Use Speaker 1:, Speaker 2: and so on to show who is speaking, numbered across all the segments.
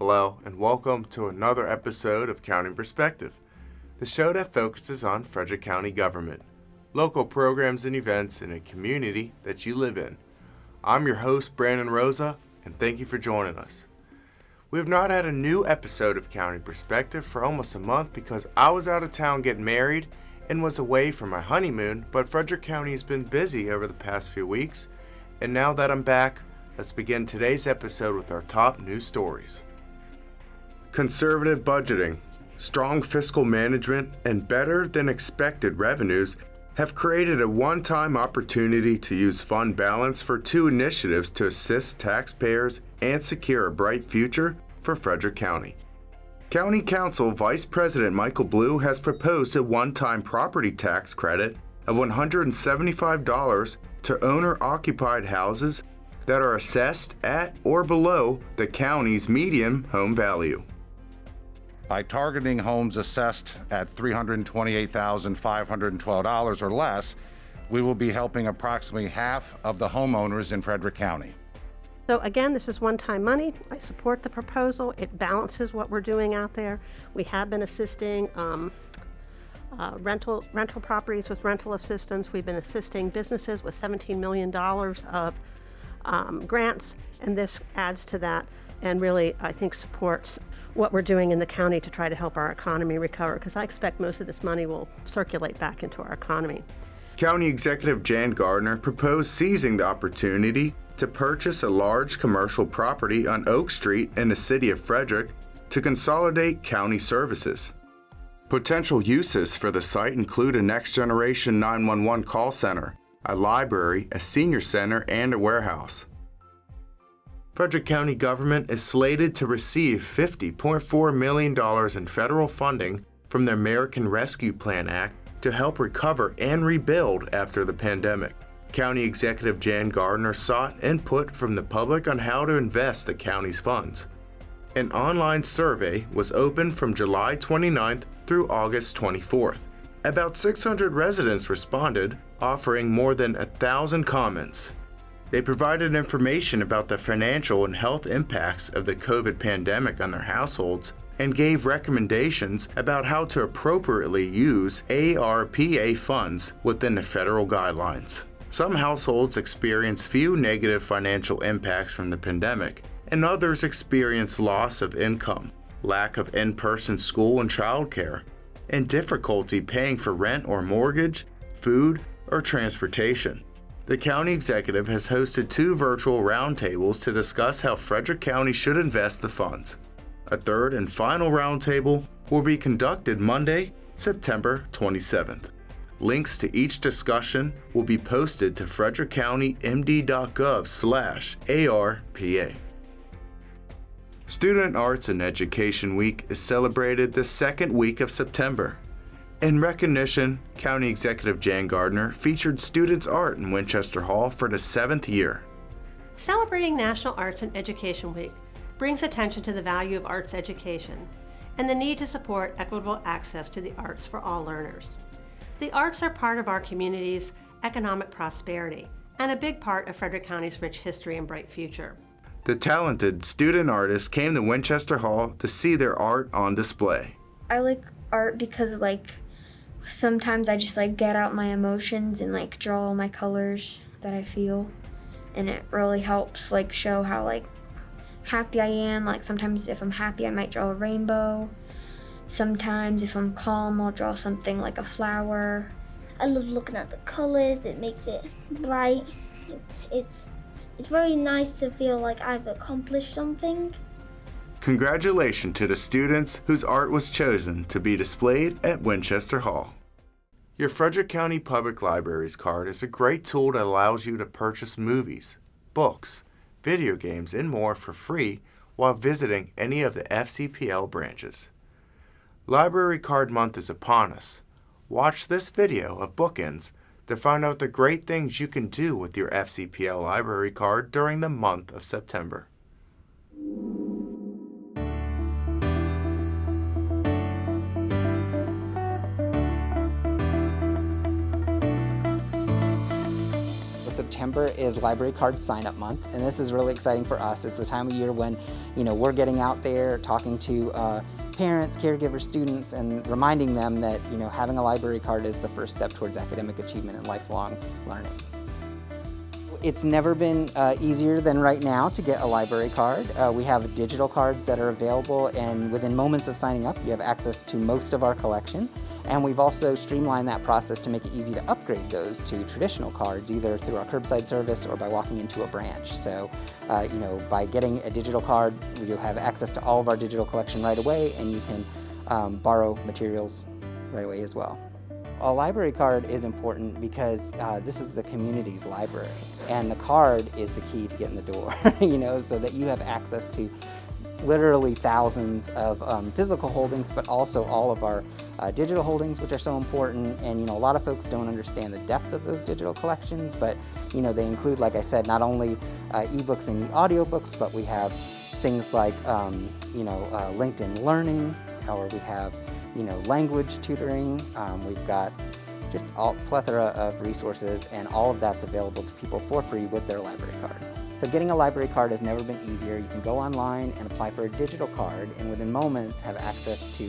Speaker 1: Hello, and welcome to another episode of County Perspective, the show that focuses on Frederick County government, local programs and events in a community that you live in. I'm your host, Brandon Rosa, and thank you for joining us. We have not had a new episode of County Perspective for almost a month because I was out of town getting married and was away for my honeymoon, but Frederick County has been busy over the past few weeks, and now that I'm back, let's begin today's episode with our top news stories. Conservative budgeting, strong fiscal management, and better than expected revenues have created a one-time opportunity to use fund balance for two initiatives to assist taxpayers and secure a bright future for Frederick County. County Council Vice President Michael Blue has proposed a one-time property tax credit of $175 to owner-occupied houses that are assessed at or below the county's median home value.
Speaker 2: By targeting homes assessed at $328,512 or less, we will be helping approximately half of the homeowners in Frederick County.
Speaker 3: So again, this is one-time money. I support the proposal. It balances what we're doing out there. We have been assisting rental properties with rental assistance. We've been assisting businesses with $17 million of grants, and this adds to that and really, I think, supports what we're doing in the county to try to help our economy recover, because I expect most of this money will circulate back into our economy.
Speaker 1: County Executive Jan Gardner proposed seizing the opportunity to purchase a large commercial property on Oak Street in the city of Frederick to consolidate county services. Potential uses for the site include a next-generation 911 call center, a library, a senior center, and a warehouse. Frederick County government is slated to receive $50.4 million in federal funding from the American Rescue Plan Act to help recover and rebuild after the pandemic. County Executive Jan Gardner sought input from the public on how to invest the county's funds. An online survey was open from July 29th through August 24th. About 600 residents responded, offering more than 1,000 comments. They provided information about the financial and health impacts of the COVID pandemic on their households and gave recommendations about how to appropriately use ARPA funds within the federal guidelines. Some households experience few negative financial impacts from the pandemic, and others experience loss of income, lack of in-person school and childcare, and difficulty paying for rent or mortgage, food, or transportation. The county executive has hosted two virtual roundtables to discuss how Frederick County should invest the funds. A third and final roundtable will be conducted Monday, September 27th. Links to each discussion will be posted to frederickcountymd.gov/ARPA. Student Arts and Education Week is celebrated the second week of September. In recognition, County Executive Jan Gardner featured students' art in Winchester Hall for the 7th year.
Speaker 3: Celebrating National Arts and Education Week brings attention to the value of arts education and the need to support equitable access to the arts for all learners. The arts are part of our community's economic prosperity and a big part of Frederick County's rich history and bright future.
Speaker 1: The talented student artists came to Winchester Hall to see their art on display.
Speaker 4: I like art because sometimes I just get out my emotions and draw all my colors that I feel, and it really helps show how happy I am. Sometimes if I'm happy I might draw a rainbow. Sometimes if I'm calm I'll draw something like a flower.
Speaker 5: I love looking at the colors. It makes it bright. It's very nice to feel like I've accomplished something.
Speaker 1: Congratulations to the students whose art was chosen to be displayed at Winchester Hall. Your Frederick County Public Libraries card is a great tool that allows you to purchase movies, books, video games, and more for free while visiting any of the FCPL branches. Library Card Month is upon us. Watch this video of bookends to find out the great things you can do with your FCPL library card during the month of September.
Speaker 6: September is Library Card Sign-Up Month, and this is really exciting for us. It's the time of year when, we're getting out there talking to parents, caregivers, students, and reminding them that, having a library card is the first step towards academic achievement and lifelong learning. It's never been easier than right now to get a library card. We have digital cards that are available, and within moments of signing up, you have access to most of our collection. And we've also streamlined that process to make it easy to upgrade those to traditional cards, either through our curbside service or by walking into a branch. So, by getting a digital card, you have access to all of our digital collection right away, and you can borrow materials right away as well. A library card is important because this is the community's library, and the card is the key to get in the door, so that you have access to literally thousands of physical holdings, but also all of our digital holdings, which are so important. And a lot of folks don't understand the depth of those digital collections, but they include, like I said, not only ebooks and audiobooks, but we have things like LinkedIn Learning, or we have language tutoring. We've got just a plethora of resources, and all of that's available to people for free with their library card. So getting a library card has never been easier. You can go online and apply for a digital card, and within moments have access to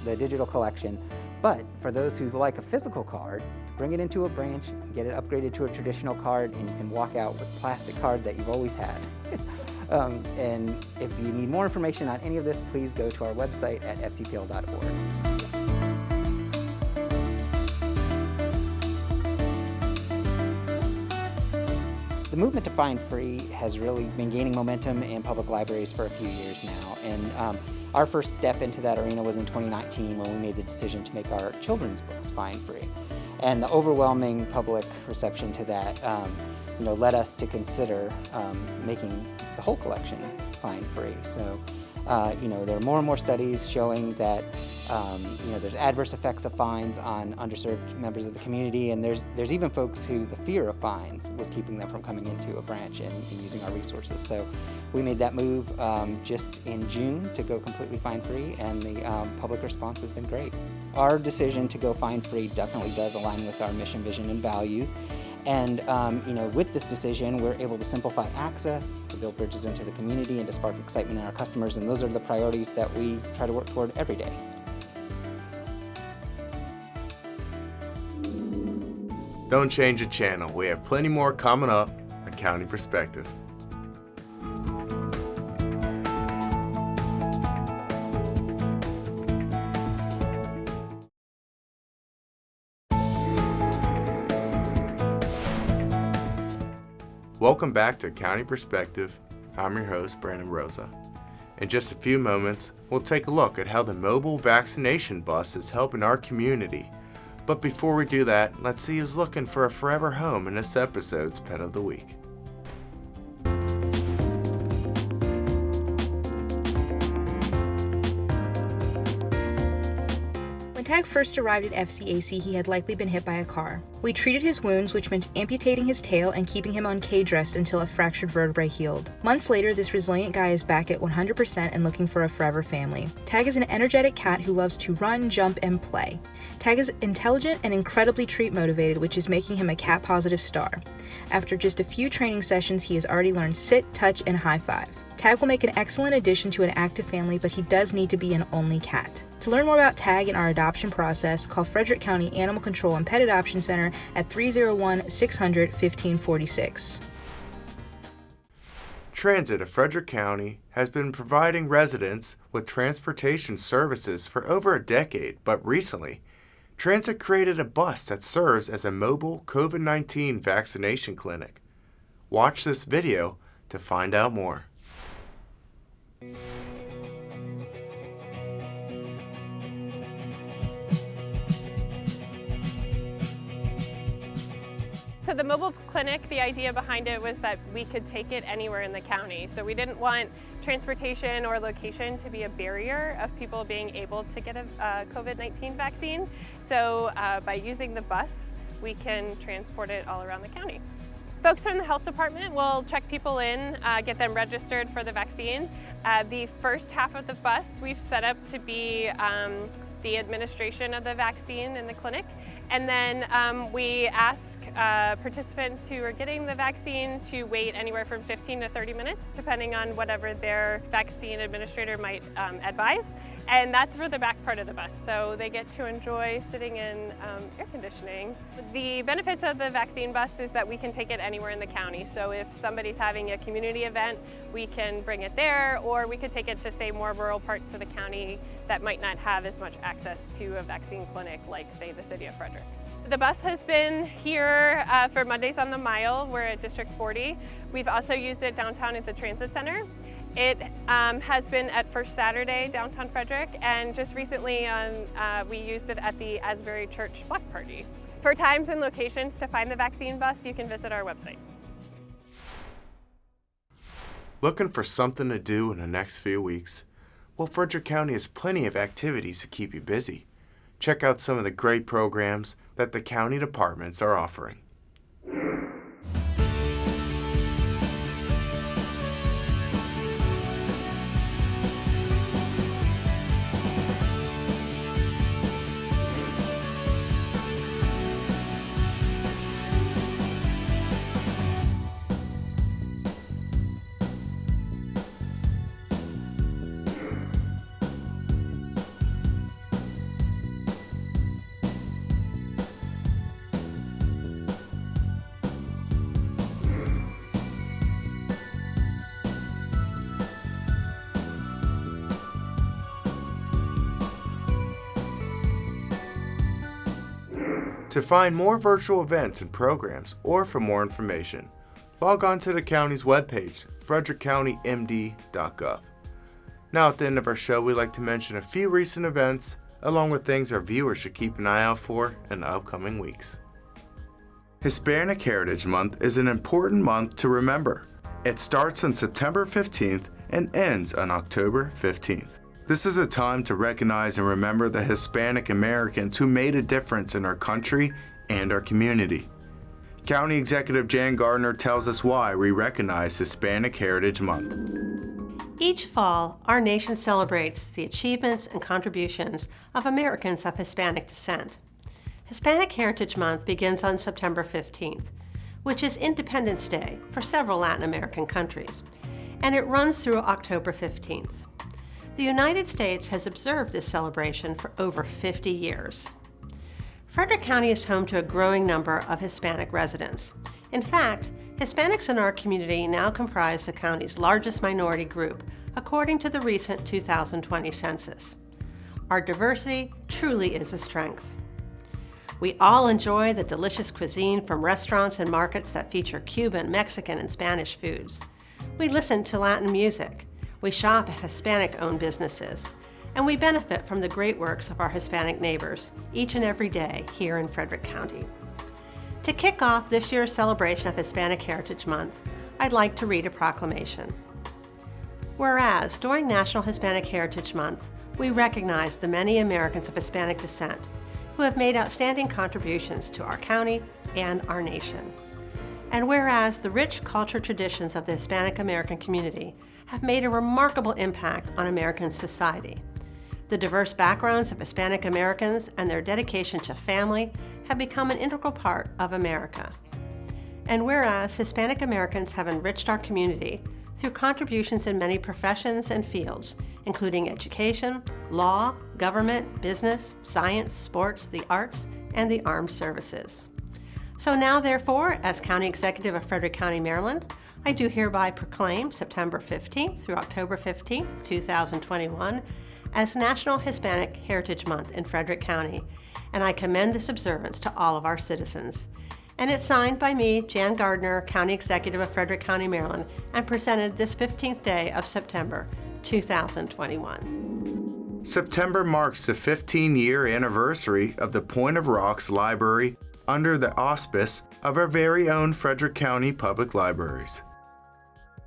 Speaker 6: the digital collection. But for those who like a physical card, bring it into a branch, get it upgraded to a traditional card, and you can walk out with a plastic card that you've always had. And if you need more information on any of this, please go to our website at fcpl.org. The movement to find free has really been gaining momentum in public libraries for a few years now. And our first step into that arena was in 2019 when we made the decision to make our children's books find free. And the overwhelming public reception to that led us to consider making the whole collection fine free. So, there are more and more studies showing that there's adverse effects of fines on underserved members of the community, and there's even folks who the fear of fines was keeping them from coming into a branch and using our resources. So we made that move just in June to go completely fine free, and the public response has been great. Our decision to go fine free definitely does align with our mission, vision, and values. And with this decision, we're able to simplify access, to build bridges into the community, and to spark excitement in our customers. And those are the priorities that we try to work toward every day.
Speaker 1: Don't change the channel. We have plenty more coming up on County Perspective. Welcome back to County Perspective. I'm your host, Brandon Rosa. In just a few moments, we'll take a look at how the mobile vaccination bus is helping our community. But before we do that, let's see who's looking for a forever home in this episode's Pet of the Week.
Speaker 7: When Tag first arrived at FCAC, he had likely been hit by a car. We treated his wounds, which meant amputating his tail and keeping him on cage rest until a fractured vertebrae healed. Months later, this resilient guy is back at 100% and looking for a forever family. Tag is an energetic cat who loves to run, jump, and play. Tag is intelligent and incredibly treat motivated, which is making him a cat-positive star. After just a few training sessions, he has already learned sit, touch, and high five. Tag will make an excellent addition to an active family, but he does need to be an only cat. To learn more about Tag and our adoption process, call Frederick County Animal Control and Pet Adoption Center at 301-600-1546.
Speaker 1: Transit of Frederick County has been providing residents with transportation services for over a decade, but recently, Transit created a bus that serves as a mobile COVID-19 vaccination clinic. Watch this video to find out more.
Speaker 8: So the mobile clinic, the idea behind it was that we could take it anywhere in the county. So we didn't want transportation or location to be a barrier of people being able to get a COVID-19 vaccine. So by using the bus, we can transport it all around the county. Folks from the health department will check people in, get them registered for the vaccine. The first half of the bus we've set up to be the administration of the vaccine in the clinic. And then we ask participants who are getting the vaccine to wait anywhere from 15 to 30 minutes, depending on whatever their vaccine administrator might advise. And that's for the back part of the bus, so they get to enjoy sitting in air conditioning. The benefits of the vaccine bus is that we can take it anywhere in the county. So if somebody's having a community event, we can bring it there, or we could take it to, say, more rural parts of the county that might not have as much access to a vaccine clinic, like, say, the city of Frederick. The bus has been here for Mondays on the Mile. We're at District 40. We've also used it downtown at the Transit Center. It has been at First Saturday downtown Frederick, and just recently we used it at the Asbury Church Block Party. For times and locations to find the vaccine bus, you can visit our website.
Speaker 1: Looking for something to do in the next few weeks? Well, Frederick County has plenty of activities to keep you busy. Check out some of the great programs that the county departments are offering. To find more virtual events and programs, or for more information, log on to the county's webpage, frederickcountymd.gov. Now at the end of our show, we'd like to mention a few recent events, along with things our viewers should keep an eye out for in the upcoming weeks. Hispanic Heritage Month is an important month to remember. It starts on September 15th and ends on October 15th. This is a time to recognize and remember the Hispanic Americans who made a difference in our country and our community. County Executive Jan Gardner tells us why we recognize Hispanic Heritage Month.
Speaker 3: Each fall, our nation celebrates the achievements and contributions of Americans of Hispanic descent. Hispanic Heritage Month begins on September 15th, which is Independence Day for several Latin American countries, and it runs through October 15th. The United States has observed this celebration for over 50 years. Frederick County is home to a growing number of Hispanic residents. In fact, Hispanics in our community now comprise the county's largest minority group, according to the recent 2020 census. Our diversity truly is a strength. We all enjoy the delicious cuisine from restaurants and markets that feature Cuban, Mexican, and Spanish foods. We listen to Latin music. We shop at Hispanic-owned businesses, and we benefit from the great works of our Hispanic neighbors each and every day here in Frederick County. To kick off this year's celebration of Hispanic Heritage Month, I'd like to read a proclamation. Whereas, during National Hispanic Heritage Month, we recognize the many Americans of Hispanic descent who have made outstanding contributions to our county and our nation. And whereas the rich cultural traditions of the Hispanic American community have made a remarkable impact on American society. The diverse backgrounds of Hispanic Americans and their dedication to family have become an integral part of America. And whereas Hispanic Americans have enriched our community through contributions in many professions and fields, including education, law, government, business, science, sports, the arts, and the armed services. So now, therefore, as County Executive of Frederick County, Maryland, I do hereby proclaim September 15th through October 15th, 2021 as National Hispanic Heritage Month in Frederick County, and I commend this observance to all of our citizens. And it's signed by me, Jan Gardner, County Executive of Frederick County, Maryland, and presented this 15th day of September 2021.
Speaker 1: September marks the 15-year anniversary of the Point of Rocks Library under the auspice of our very own Frederick County Public Libraries.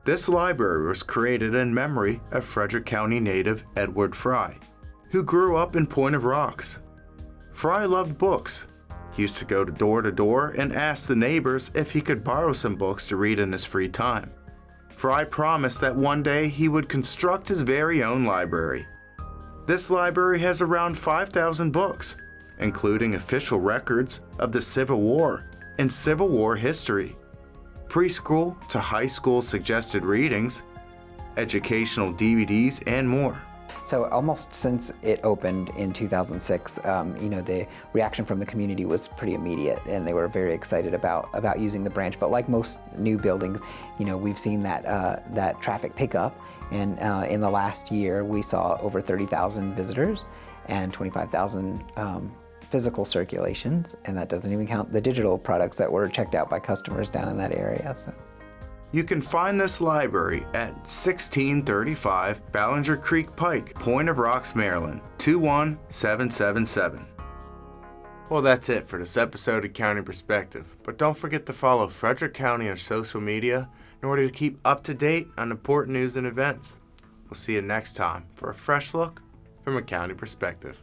Speaker 1: This library was created in memory of Frederick County native Edward Fry, who grew up in Point of Rocks. Fry loved books. He used to go door to door and ask the neighbors if he could borrow some books to read in his free time. Fry promised that one day he would construct his very own library. This library has around 5,000 books, including official records of the Civil War and Civil War history, preschool to high school suggested readings, educational DVDs, and more.
Speaker 6: So almost since it opened in 2006, the reaction from the community was pretty immediate, and they were very excited about using the branch. But like most new buildings, we've seen that traffic pick up, and in the last year we saw over 30,000 visitors and 25,000 physical circulations, and that doesn't even count the digital products that were checked out by customers down in that area. So.
Speaker 1: You can find this library at 1635 Ballinger Creek Pike, Point of Rocks, Maryland, 21777. Well, that's it for this episode of County Perspective, but don't forget to follow Frederick County on social media in order to keep up to date on important news and events. We'll see you next time for a fresh look from a county perspective.